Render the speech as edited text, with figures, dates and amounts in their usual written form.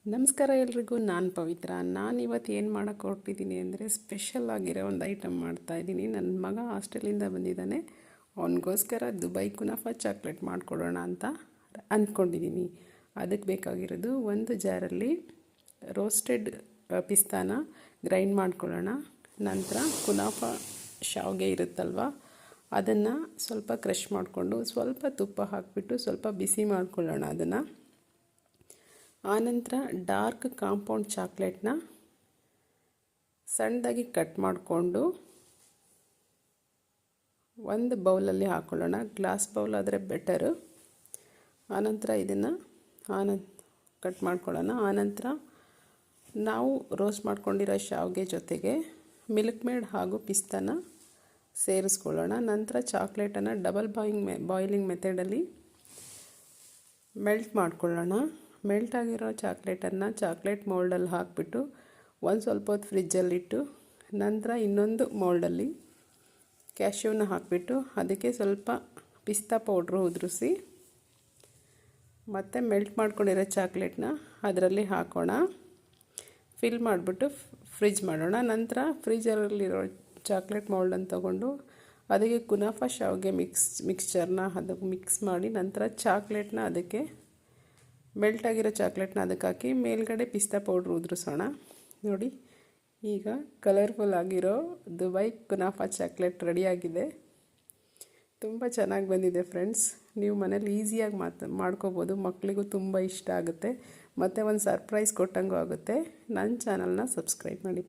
ನಮಸ್ಕಾರ ಎಲ್ರಿಗೂ. ನಾನು ಪವಿತ್ರ. ಇವತ್ತು ಏನು ಮಾಡೋಕ್ಕೆ ಹೊರಟಿದ್ದೀನಿ ಅಂದರೆ ಸ್ಪೆಷಲ್ ಆಗಿರೋ ಒಂದು ಐಟಮ್ ಮಾಡ್ತಾಯಿದ್ದೀನಿ. ನನ್ನ ಮಗ ಹಾಸ್ಟೆಲಿಂದ ಬಂದಿದ್ದಾನೆ. ಅವನಿಗೋಸ್ಕರ ದುಬೈ ಕುನಾಫಾ ಚಾಕ್ಲೇಟ್ ಮಾಡಿಕೊಡೋಣ ಅಂತ ಅಂದ್ಕೊಂಡಿದ್ದೀನಿ. ಅದಕ್ಕೆ ಬೇಕಾಗಿರೋದು ಒಂದು ಜಾರಲ್ಲಿ ರೋಸ್ಟೆಡ್ ಪಿಸ್ತಾನ ಗ್ರೈಂಡ್ ಮಾಡ್ಕೊಳ್ಳೋಣ. ನಂತರ ಕುನಾಫಾ ಶಾವಿಗೆ ಇರುತ್ತಲ್ವ, ಅದನ್ನು ಸ್ವಲ್ಪ ಕ್ರಷ್ ಮಾಡಿಕೊಂಡು ಸ್ವಲ್ಪ ತುಪ್ಪ ಹಾಕಿಬಿಟ್ಟು ಸ್ವಲ್ಪ ಬಿಸಿ ಮಾಡ್ಕೊಳ್ಳೋಣ. ಅದನ್ನು ಆನಂತರ ಡಾರ್ಕ್ ಕಾಂಪೌಂಡ್ ಚಾಕ್ಲೇಟ್ನ ಸಣ್ಣದಾಗಿ ಕಟ್ ಮಾಡಿಕೊಂಡು ಒಂದು ಬೌಲಲ್ಲಿ ಹಾಕ್ಕೊಳ್ಳೋಣ. ಗ್ಲಾಸ್ ಬೌಲ್ ಆದರೆ ಬೆಟರು. ಆನಂತರ ಇದನ್ನು ಕಟ್ ಮಾಡ್ಕೊಳ್ಳೋಣ. ಆನಂತರ ನಾವು ರೋಸ್ಟ್ ಮಾಡ್ಕೊಂಡಿರೋ ಶಾವಿಗೆ ಜೊತೆಗೆ ಮಿಲ್ಕ್ ಮೇಡ್ ಹಾಗೂ ಪಿಸ್ತಾನ ಸೇರಿಸ್ಕೊಳ್ಳೋಣ. ನಂತರ ಚಾಕ್ಲೇಟನ್ನು ಡಬಲ್ ಬಾಯ್ಲಿಂಗ್ ಮೆಥಡಲ್ಲಿ ಮೆಲ್ಟ್ ಮಾಡ್ಕೊಳ್ಳೋಣ. ಮೆಲ್ಟ್ ಆಗಿರೋ ಚಾಕ್ಲೇಟನ್ನು ಚಾಕ್ಲೇಟ್ ಮೋಲ್ಡಲ್ಲಿ ಹಾಕಿಬಿಟ್ಟು ಒಂದು ಸ್ವಲ್ಪ ಹೊತ್ತು ಫ್ರಿಜ್ಜಲ್ಲಿಟ್ಟು, ನಂತರ ಇನ್ನೊಂದು ಮೋಲ್ಡಲ್ಲಿ ಕ್ಯಾಶ್ಯೂನ ಹಾಕಿಬಿಟ್ಟು ಅದಕ್ಕೆ ಸ್ವಲ್ಪ ಪಿಸ್ತಾ ಪೌಡ್ರು ಉದುರಿಸಿ ಮತ್ತು ಮೆಲ್ಟ್ ಮಾಡ್ಕೊಂಡಿರೋ ಚಾಕ್ಲೇಟ್ನ ಅದರಲ್ಲಿ ಹಾಕೋಣ. ಫಿಲ್ ಮಾಡಿಬಿಟ್ಟು ಫ್ರಿಜ್ ಮಾಡೋಣ. ನಂತರ ಫ್ರಿಜ್ಜಲ್ಲಿರೋ ಚಾಕ್ಲೇಟ್ ಮೌಲ್ಡನ್ನು ತೊಗೊಂಡು ಅದಕ್ಕೆ ಕುನಾಫಾ ಶಾವಿಗೆ ಮಿಕ್ಸ್ಚರ್ನ ಅದಕ್ಕೆ ಮಿಕ್ಸ್ ಮಾಡಿ, ನಂತರ ಚಾಕ್ಲೇಟ್ನ ಅದಕ್ಕೆ ಮೆಲ್ಟಾಗಿರೋ ಚಾಕ್ಲೇಟ್ನ ಅದಕ್ಕೆ ಹಾಕಿ ಮೇಲ್ಗಡೆ ಪಿಸ್ತಾ ಪೌಡ್ರ್ ಉದುರಿಸೋಣ. ನೋಡಿ, ಈಗ ಕಲರ್ಫುಲ್ ಆಗಿರೋ ದುಬೈ ಕುನಾಫಾ ಚಾಕ್ಲೇಟ್ ರೆಡಿಯಾಗಿದೆ. ತುಂಬ ಚೆನ್ನಾಗಿ ಬಂದಿದೆ ಫ್ರೆಂಡ್ಸ್. ನೀವು ಮನೇಲಿ ಈಸಿಯಾಗಿ ಮಾಡ್ಕೋಬೋದು. ಮಕ್ಕಳಿಗೂ ತುಂಬ ಇಷ್ಟ ಆಗುತ್ತೆ ಮತ್ತು ಒಂದು ಸರ್ಪ್ರೈಸ್ ಕೊಟ್ಟಂಗೂ ಆಗುತ್ತೆ. ನನ್ನ ಚಾನಲ್ನ ಸಬ್ಸ್ಕ್ರೈಬ್ ಮಾಡಿ.